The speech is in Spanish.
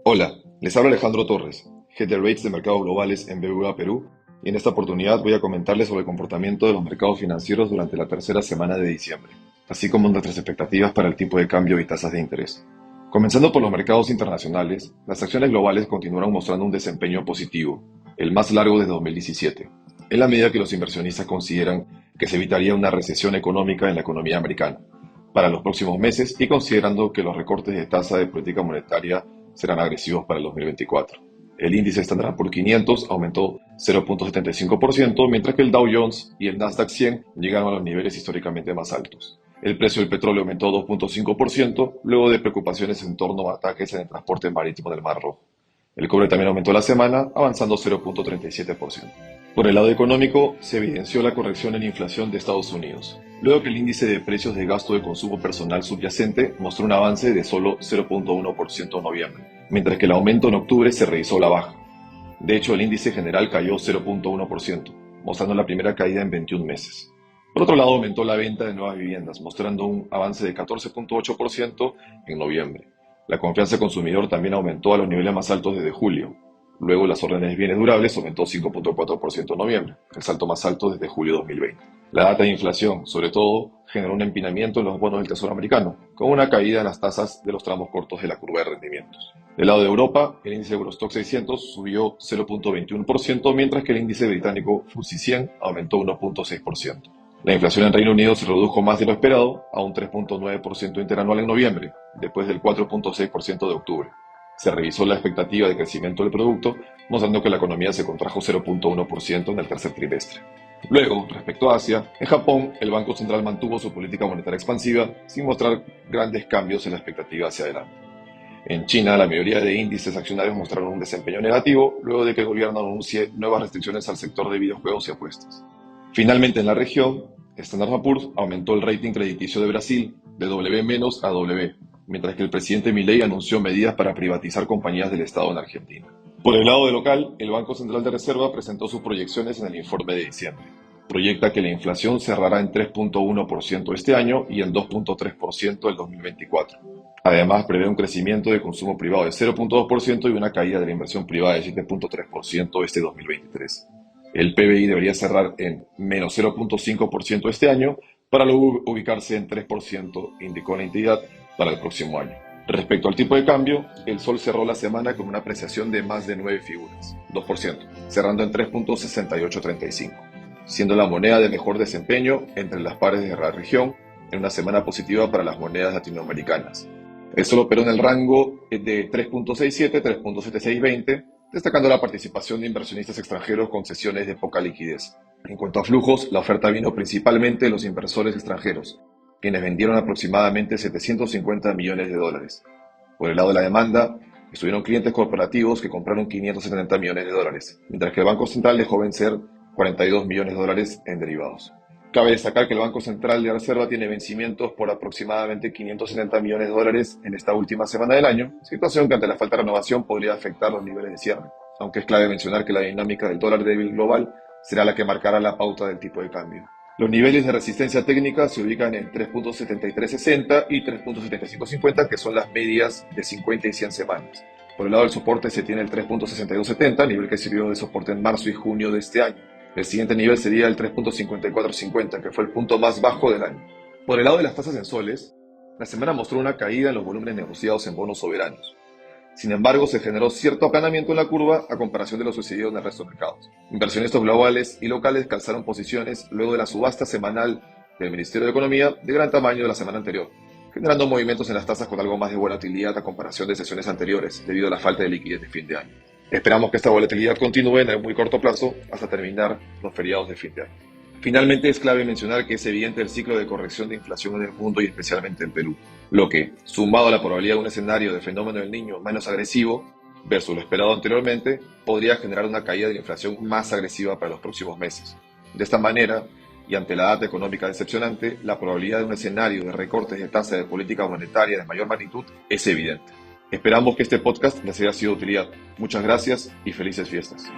Hola, les habla Alejandro Torres, Head de Rates de Mercados Globales en BBVA Perú, y en esta oportunidad voy a comentarles sobre el comportamiento de los mercados financieros durante la tercera semana de diciembre, así como nuestras expectativas para el tipo de cambio y tasas de interés. Comenzando por los mercados internacionales, las acciones globales continuaron mostrando un desempeño positivo, el más largo desde 2017, en la medida que los inversionistas consideran que se evitaría una recesión económica en la economía americana para los próximos meses y considerando que los recortes de tasa de política monetaria serán agresivos para el 2024. El índice Standard Poor's 500 aumentó 0.75%, mientras que el Dow Jones y el Nasdaq 100 llegaron a los niveles históricamente más altos. El precio del petróleo aumentó 2.5%, luego de preocupaciones en torno a ataques en el transporte marítimo del Mar Rojo. El cobre también aumentó la semana, avanzando 0.37%. Por el lado económico, se evidenció la corrección en inflación de Estados Unidos, luego que el índice de precios de gasto de consumo personal subyacente mostró un avance de solo 0.1% en noviembre, mientras que el aumento en octubre se revisó a la baja. De hecho, el índice general cayó 0.1%, mostrando la primera caída en 21 meses. Por otro lado, aumentó la venta de nuevas viviendas, mostrando un avance de 14.8% en noviembre. La confianza del consumidor también aumentó a los niveles más altos desde julio. Luego, las órdenes de bienes durables aumentó 5.4% en noviembre, el salto más alto desde julio de 2020. La data de inflación, sobre todo, generó un empinamiento en los bonos del Tesoro americano, con una caída en las tasas de los tramos cortos de la curva de rendimientos. Del lado de Europa, el índice Eurostoxx 600 subió 0.21%, mientras que el índice británico FTSE 100 aumentó 1.6%. La inflación en Reino Unido se redujo más de lo esperado, a un 3.9% interanual en noviembre, después del 4.6% de octubre. Se revisó la expectativa de crecimiento del producto, mostrando que la economía se contrajo 0.1% en el tercer trimestre. Luego, respecto a Asia, en Japón, el Banco Central mantuvo su política monetaria expansiva sin mostrar grandes cambios en la expectativa hacia adelante. En China, la mayoría de índices accionarios mostraron un desempeño negativo luego de que el gobierno anuncie nuevas restricciones al sector de videojuegos y apuestas. Finalmente, en la región, Standard Poor's aumentó el rating crediticio de Brasil de W- a W, mientras que el presidente Milei anunció medidas para privatizar compañías del Estado en Argentina. Por el lado de local, el Banco Central de Reserva presentó sus proyecciones en el informe de diciembre. Proyecta que la inflación cerrará en 3.1% este año y en 2.3% el 2024. Además, prevé un crecimiento de consumo privado de 0.2% y una caída de la inversión privada de 7.3% este 2023. El PBI debería cerrar en menos 0.5% este año para luego ubicarse en 3%, indicó la entidad, para el próximo año. Respecto al tipo de cambio, el sol cerró la semana con una apreciación de más de 9 figuras, 2%, cerrando en 3.6835, siendo la moneda de mejor desempeño entre las pares de la región en una semana positiva para las monedas latinoamericanas. El sol operó en el rango de 3.67, 3.7620, destacando la participación de inversionistas extranjeros con sesiones de poca liquidez. En cuanto a flujos, la oferta vino principalmente de los inversores extranjeros, quienes vendieron aproximadamente 750 millones de dólares. Por el lado de la demanda, estuvieron clientes corporativos que compraron 570 millones de dólares, mientras que el Banco Central dejó vencer 42 millones de dólares en derivados. Cabe destacar que el Banco Central de Reserva tiene vencimientos por aproximadamente 570 millones de dólares en esta última semana del año, situación que ante la falta de renovación podría afectar los niveles de cierre, aunque es clave mencionar que la dinámica del dólar débil global será la que marcará la pauta del tipo de cambio. Los niveles de resistencia técnica se ubican en 3.7360 y 3.7550, que son las medias de 50 y 100 semanas. Por el lado del soporte se tiene el 3.6270, nivel que sirvió de soporte en marzo y junio de este año. El siguiente nivel sería el 3.5450, que fue el punto más bajo del año. Por el lado de las tasas en soles, la semana mostró una caída en los volúmenes negociados en bonos soberanos. Sin embargo, se generó cierto aplanamiento en la curva a comparación de lo sucedido en el resto de mercados. Inversionistas globales y locales calzaron posiciones luego de la subasta semanal del Ministerio de Economía de gran tamaño de la semana anterior, generando movimientos en las tasas con algo más de volatilidad a comparación de sesiones anteriores debido a la falta de liquidez de fin de año. Esperamos que esta volatilidad continúe en el muy corto plazo hasta terminar los feriados de fin de año. Finalmente, es clave mencionar que es evidente el ciclo de corrección de inflación en el mundo y especialmente en Perú, lo que, sumado a la probabilidad de un escenario de fenómeno del Niño menos agresivo versus lo esperado anteriormente, podría generar una caída de la inflación más agresiva para los próximos meses. De esta manera, y ante la data económica decepcionante, la probabilidad de un escenario de recortes de tasa de política monetaria de mayor magnitud es evidente. Esperamos que este podcast les haya sido de utilidad. Muchas gracias y felices fiestas.